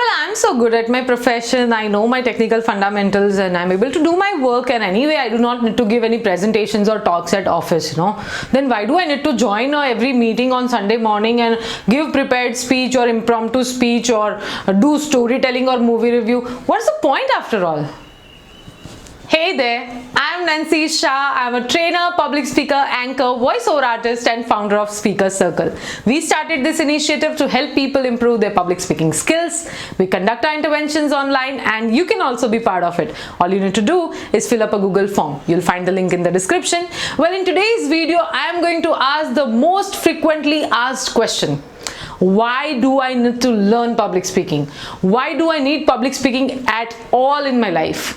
Well, I'm so good at my profession. I know my technical fundamentals and I'm able to do my work, and anyway I do not need to give any presentations or talks at office, Then why do I need to join every meeting on Sunday morning and give prepared speech or impromptu speech or do storytelling or movie review? What's the point after all? Hey there, I'm Nancy Shah. I'm a trainer, public speaker, anchor, voiceover artist and founder of Speaker Circle. We started this initiative to help people improve their public speaking skills. We conduct our interventions online and you can also be part of it. All you need to do is fill up a Google form. You'll find the link in the description. Well, in today's video, I am going to ask the most frequently asked question. Why do I need to learn public speaking? Why do I need public speaking at all in my life?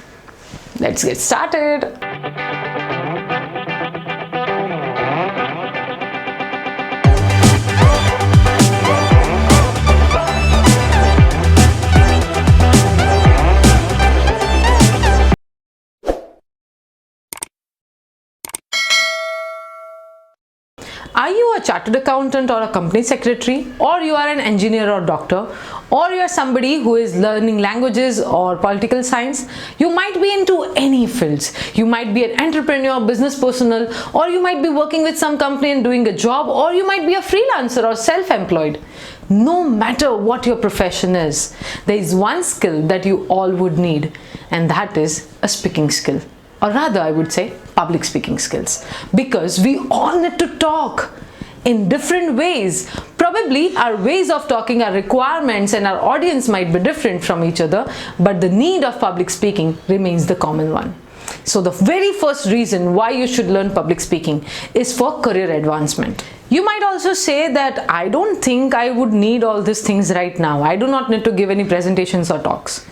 Let's get started. Are you a chartered accountant or a company secretary, or you are an engineer or doctor, or you are somebody who is learning languages or political science? You might be into any fields. You might be an entrepreneur, business personnel, or you might be working with some company and doing a job, or you might be a freelancer or self-employed. No matter what your profession is, there is one skill that you all would need, and that is a speaking skill. Or rather, I would say public speaking skills, because we all need to talk in different ways. Probably our ways of talking, our requirements and our audience might be different from each other, but the need of public speaking remains the common one. So the very first reason why you should learn public speaking is for career advancement. You might also say that I don't think I would need all these things right now. I do not need to give any presentations or talks.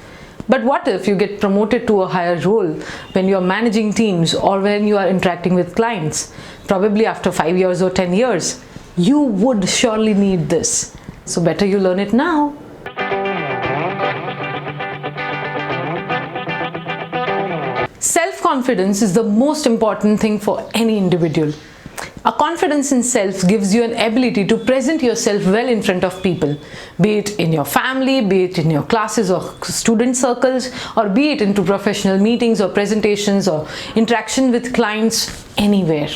But what if you get promoted to a higher role when you are managing teams or when you are interacting with clients? Probably after 5 years or 10 years, you would surely need this. So better you learn it now. Self-confidence is the most important thing for any individual. A confidence in self gives you an ability to present yourself well in front of people, be it in your family, be it in your classes or student circles, or be it into professional meetings or presentations or interaction with clients, anywhere.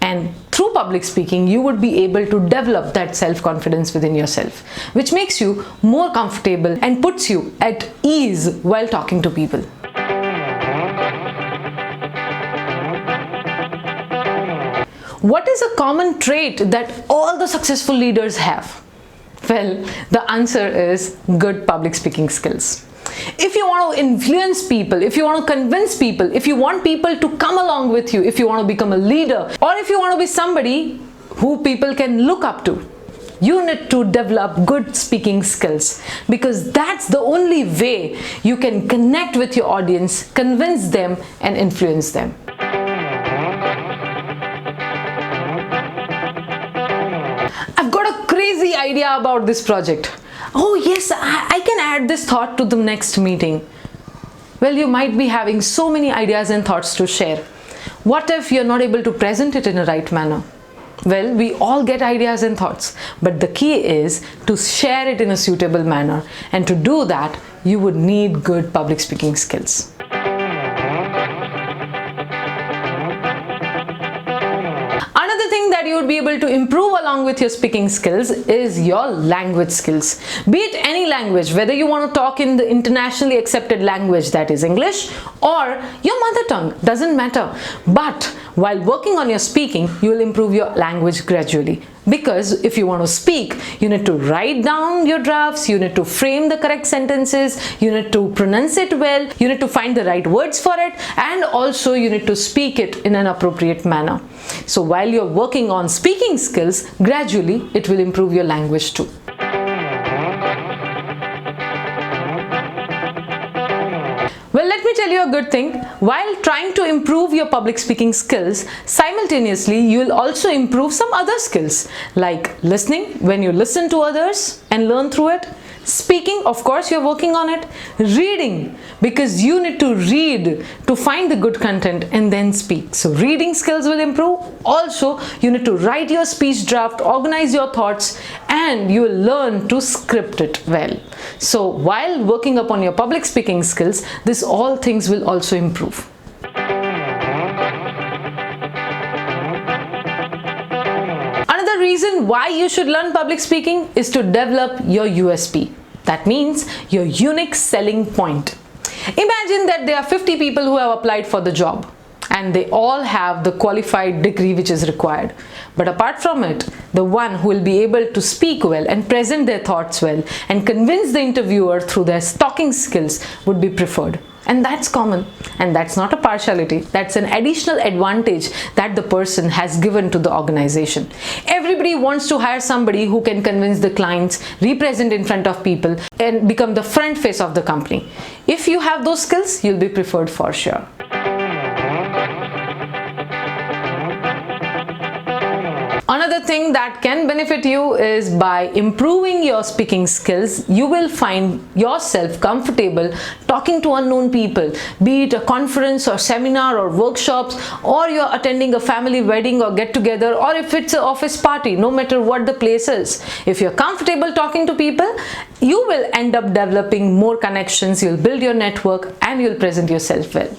And through public speaking, you would be able to develop that self-confidence within yourself, which makes you more comfortable and puts you at ease while talking to people. What is a common trait that all the successful leaders have? Well, the answer is good public speaking skills. If you want to influence people, if you want to convince people, if you want people to come along with you, if you want to become a leader, or if you want to be somebody who people can look up to, you need to develop good speaking skills, because that's the only way you can connect with your audience, convince them and influence them. I've got a crazy idea about this project. Oh yes, I can add this thought to the next meeting. Well, you might be having so many ideas and thoughts to share. What if you're not able to present it in a right manner? Well, we all get ideas and thoughts, but the key is to share it in a suitable manner. And to do that, you would need good public speaking skills. Another thing that you would be able to improve along with your speaking skills is your language skills. Be it any language, whether you want to talk in the internationally accepted language, that is English, or your mother tongue, doesn't matter. But while working on your speaking, you will improve your language gradually. Because if you want to speak, you need to write down your drafts, you need to frame the correct sentences, you need to pronounce it well, you need to find the right words for it, and also you need to speak it in an appropriate manner. So while you're working on speaking skills, gradually it will improve your language too. Well, let me tell you a good thing. While trying to improve your public speaking skills, simultaneously you will also improve some other skills, like listening, when you listen to others and learn through it, Speaking, of course, you're working on it. Reading, because you need to read to find the good content and then speak. So reading skills will improve. Also, you need to write your speech draft, organize your thoughts, and you will learn to script it well. So while working upon your public speaking skills, all things will also improve. Another reason why you should learn public speaking is to develop your USP. That means your unique selling point. Imagine that there are 50 people who have applied for the job and they all have the qualified degree which is required. But apart from it, the one who will be able to speak well and present their thoughts well and convince the interviewer through their talking skills would be preferred. And that's common, and that's not a partiality. That's an additional advantage that the person has given to the organization. Everybody wants to hire somebody who can convince the clients, represent in front of people, and become the front face of the company. If you have those skills, you'll be preferred for sure. Another thing that can benefit you is by improving your speaking skills, you will find yourself comfortable talking to unknown people, be it a conference or seminar or workshops, or you're attending a family wedding or get together, or if it's an office party, no matter what the place is. If you're comfortable talking to people, you will end up developing more connections, you'll build your network, and you'll present yourself well.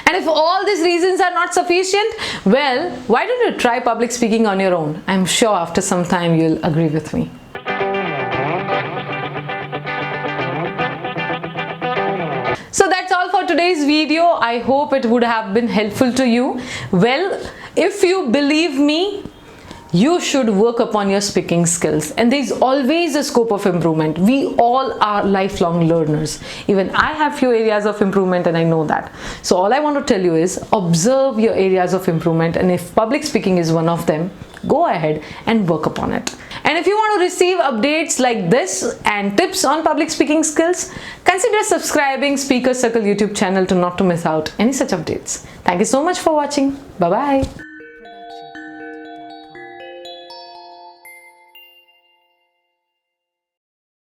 And if all these reasons are not sufficient, well, why don't you try public speaking on your own? I'm sure after some time you'll agree with me. So that's all for today's video. I hope it would have been helpful to you. Well, if you believe me, you should work upon your speaking skills, and there's always a scope of improvement. We all are lifelong learners. Even I have few areas of improvement, and I know that. So all I want to tell you is observe your areas of improvement, and if public speaking is one of them, go ahead and work upon it. And if you want to receive updates like this and tips on public speaking skills, consider subscribing Speaker Circle YouTube channel to not to miss out any such updates. Thank you so much for watching. Bye bye.